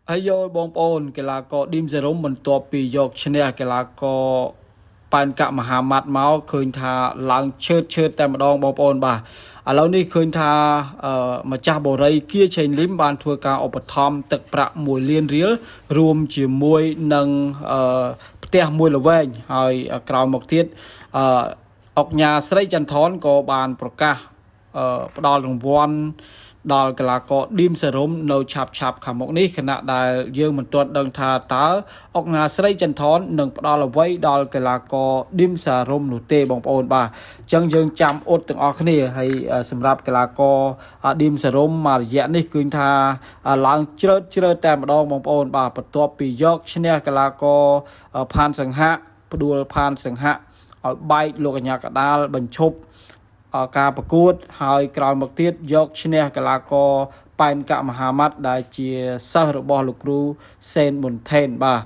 ហើយយកបងប្អូនកីឡាករឌីមសេរុមបន្ទាប់ពីយកឈ្នះកីឡាករប៉ែនកមហាម៉ាត់មកឃើញថាឡើងឈើតតែម្ដងបងប្អូនបាទឥឡូវនេះឃើញថាម្ចាស់បូរីគៀឆេងលីមបានធ្វើការឧបត្ថម្ភទឹកប្រាក់1លានរៀលរួមជាមួយនឹងផ្ទះមួយល្វែងហើយក្រោយមកទៀតអុកញ៉ាស្រីចន្ទថនក៏បានប្រកាសផ្ដល់រង្វាន់ដល់កីឡាករឌីមសេរុមនៅឆាប់ខាងមុខនេះខណៈដែលយើងមិនទាន់ដឹងថាតើអុកញ៉ាស្រីចន្ទថននឹងផ្ដល់អ្វីដល់កីឡាករឌីមសេរុមនោះទេបងប្អូនបាទអញ្ចឹងយើងចាំអត់ទាំងអស់គ្នាហើយសម្រាប់កីឡាករឌីមសេរុមមករយៈនេះឃើញថាឡើងជ្រើតតែម្ដងបងប្អូនបាទបន្ទាប់ពីយកឈ្នះកីឡាករផានសង្ហៈផ្ដួលផានសង្ហៈឲ្យបែកលោកកញ្ញាកដាលបញ្ឈប់ការប្រកួតហើយក្រោយមកទៀតយកឈ្នះកីឡាករប៉ែនកមហាម៉ាត់ដែលជាសិស្សរបស់លោកគ្រូសេនមុនថេនបាទ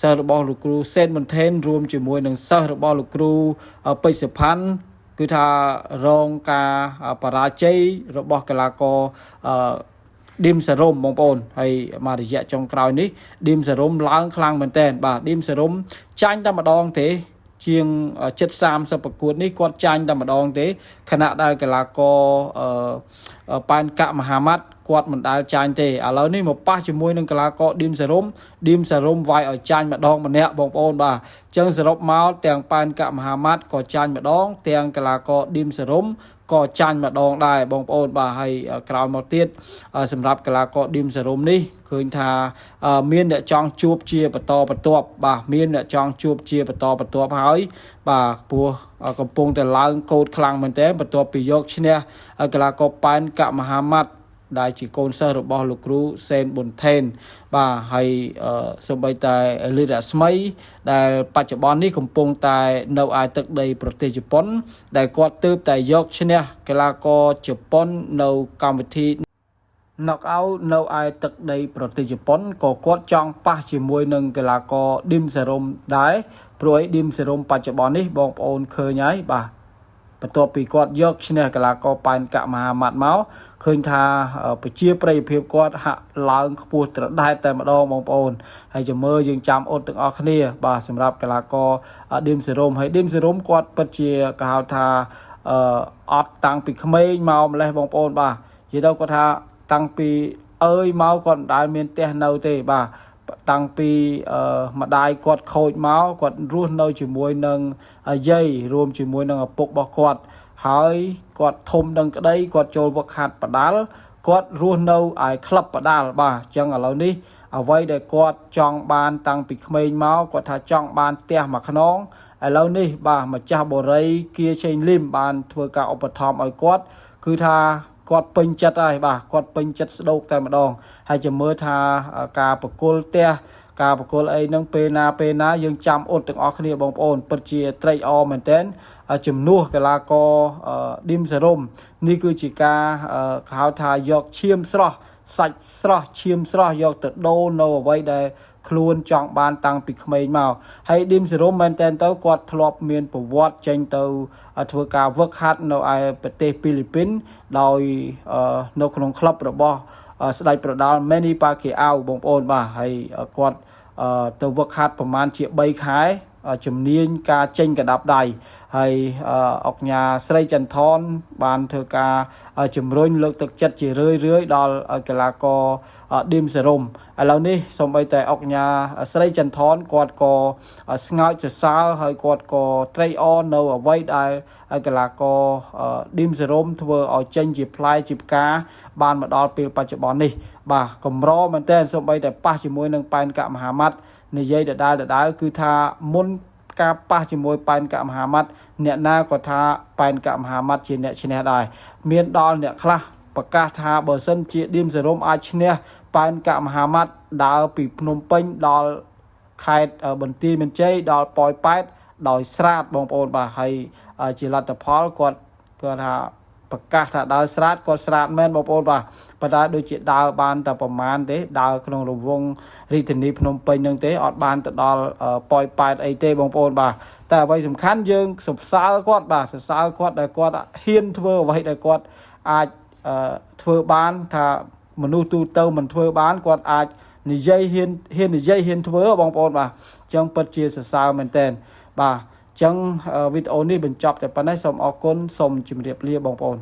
សិស្សរបស់លោកគ្រូសេនមុនថេនរួមជាមួយនឹងសិស្សរបស់លោកគ្រូពេជ្រសុផាន់គឺថារងការបរាជ័យរបស់កីឡាករឌីមសេរុមបងប្អូនហើយមករយៈចុងក្រោយនេះឌីមសេរុមឡើងខ្លាំងមែនតើបាទឌីមសេរុមចាញ់តែម្ដងទេជាង730ប្រកួតនេះគាត់ចាញ់តែម្ដងទេខណៈដែលកីឡាករប៉ែនកមហាម៉ាត់គាត់មិនដែលចាញ់ទេឥឡូវនេះមកប៉ះជាមួយនឹងកីឡាករឌីមសេរុមវាយឲ្យចាញ់ម្ដងម្នាក់បងប្អូនបាទអញ្ចឹងសរុបមកទាំងប៉ែនកមហាម៉ាត់ក៏ចាញ់ម្ដងទាំងកីឡាករឌីមសេរុមក៏ចាញ់ម្ដងដែរបងប្អូនបាទហើយក្រោយមកទៀតសម្រាប់កីឡាករឌីមសេរុមនេះឃើញថាមានអ្នកចង់ជួបជាបន្តបន្ទាប់បាទមានអ្នកចង់ជួបជាបន្តបន្ទាប់ហើយបាទព្រោះកំពុងតែឡើងកោតខ្លាំងមែនទែនបន្ទាប់ពីយកឈ្នះកីឡាករប៉ែនកមហាម៉ាត់ដែលជាកូនសិស្សរបស់លោកគ្រូសេនប៊ុនថេនបាទហើយសូម្បីតែលីរស្មីដែលបច្ចុប្បន្ននេះកំពុងតែនៅឯទឹកដីប្រទេសជប៉ុនដែលគាត់ទើបតែយកឈ្នះកីឡាករជប៉ុននៅកម្មវិធី knock out នៅឯទឹកដីប្រទេសជប៉ុនក៏គាត់ចង់ប៉ះជាមួយនឹងកីឡាករឌីមសេរុមដែរព្រោះឌីមសេរុមបច្ចុប្បន្ននេះបងប្អូនឃើញហើយបាទបន្ទាប់ពីគាត់យកឈ្នះកីឡាករប៉ែនកមហាម៉ាត់មកឃើញថាប្រជាប្រិយភាពគាត់ហាក់ឡើងខ្ពស់ត្រដែតតែម្ដងបងប្អូនហើយចាំមើលយើងចាំអត់ទាំងអស់គ្នាបាទសម្រាប់កីឡាករឌីមសេរុមហើយឌីមសេរុមគាត់ពិតជាគេហៅថាអត់តាំងពីក្មេងមកម្លេះបងប្អូនបាទនិយាយទៅគាត់ថាតាំងពីមកគាត់មិនដែលមានផ្ទះនៅទេបាទតាំងពីម្ដាយគាត់ខូចមកគាត់រស់នៅជាមួយនឹងយាយរួមជាមួយនឹងឪពុករបស់គាត់ហើយគាត់ធំដឹងក្តីគាត់ចូលវឹកហាត់បដាល់គាត់រស់នៅឯក្លឹបបដាល់បាទអញ្ចឹងឥឡូវនេះអ្វីដែលគាត់ចង់បានតាំងពីក្មេងមកគាត់ថាចង់បានផ្ទះមួយខ្នងឥឡូវនេះបាទម្ចាស់បូរីគៀឆេងលីមបានធ្វើការឧបត្ថម្ភឲ្យគាត់គឺថាគាត់ពេញចិត្តហើយបាទគាត់ពេញចិត្តស្ដោកតែម្ដងហើយចាំមើលថាការប្រគល់ផ្ទះការប្រគល់អីហ្នឹងពេលណាយើងចាំអត់ទាំងអស់គ្នាបងប្អូនពិតជាត្រេកអរមែនទែនជំនួសកីឡាករឌីមសេរុមនេះគឺជាការហៅថាយកឈាមស្រស់សាច់ស្រស់ឈាមស្រស់យកទៅដូរនៅអ្វីដែលខ្លួនចង់បានតាំងពីក្មេងមកហើយឌីមសេរុមមែនតើទៅគាត់ធ្លាប់មានប្រវត្តិចេញទៅធ្វើការវឹកហាត់នៅឯប្រទេសហ្វីលីពីនដោយនៅក្នុងក្លឹបរបស់ស្ដេចប្រដាល់ Manny Pacquiao បងប្អូនបាទហើយគាត់ទៅវឹកហាត់ប្រហែលជា3ខែជំនាញការចេញកដាប់ដៃហើយអុកញ៉ាស្រីចន្ទថនបានធ្វើការជំរុញលើកទឹកចិត្តជារឿយដល់កីឡាករឌីមសេរុមឥឡូវនេះសូម្បីតែអុកញ៉ាស្រីចន្ទថនគាត់ក៏ស្ងើចសរសើរហើយគាត់ក៏ត្រេកអរនៅអ្វីដែលកីឡាករឌីមសេរុមធ្វើឲ្យចេញជាផ្លែជាផ្កាបានមកដល់ពេលបច្ចុប្បន្ននេះបាទកម្រមែនទែនសូម្បីតែប៉ះជាមួយនឹងប៉ែនកមហាម៉ាត់និយាយដដែលគឺថាមុនការប៉ះជាមួយប៉ែនកមហាម៉ាត់អ្នកណាក៏ថាប៉ែនកមហាម៉ាត់ជាអ្នកឈ្នះដែរមានដល់អ្នកខ្លះប្រកាសថាបើសិនជាឌីមសេរុមអាចឈ្នះប៉ែនកមហាម៉ាត់ដើរពីភ្នំពេញដល់ខេត្តបន្ទាយមានជ័យដល់ប៉ោយប៉ែតដោយស្រាតបងប្អូនបាទហើយជាលទ្ធផលគាត់ថាប្រកាសថាដើរស្រាតគាត់ស្រាតមែនបងប្អូនបាទប៉ុន្តែដូចជាដើរបានតែប្រមាណទេដើរក្នុងរង្វង់រាជធានីភ្នំពេញនឹងទេអត់បានទៅដល់ប៉ោយប៉ែតអីទេបងប្អូនបាទតែអ្វីសំខាន់យើងសរសើរគាត់បាទសរសើរគាត់ដែលគាត់ហ៊ានធ្វើអ្វីដែលគាត់អាចធ្វើបានថាមនុស្សទូទៅមិនធ្វើបានគាត់អាច និយាយហ៊ាននិយាយហ៊ានធ្វើបងប្អូនបាទចឹងពិតជាសរសើរមែនតើបាទចឹងវីដេអូនេះបញ្ចប់តែប៉ុណ្ណេះសូមអរគុណសូមជម្រាបលាបងប្អូន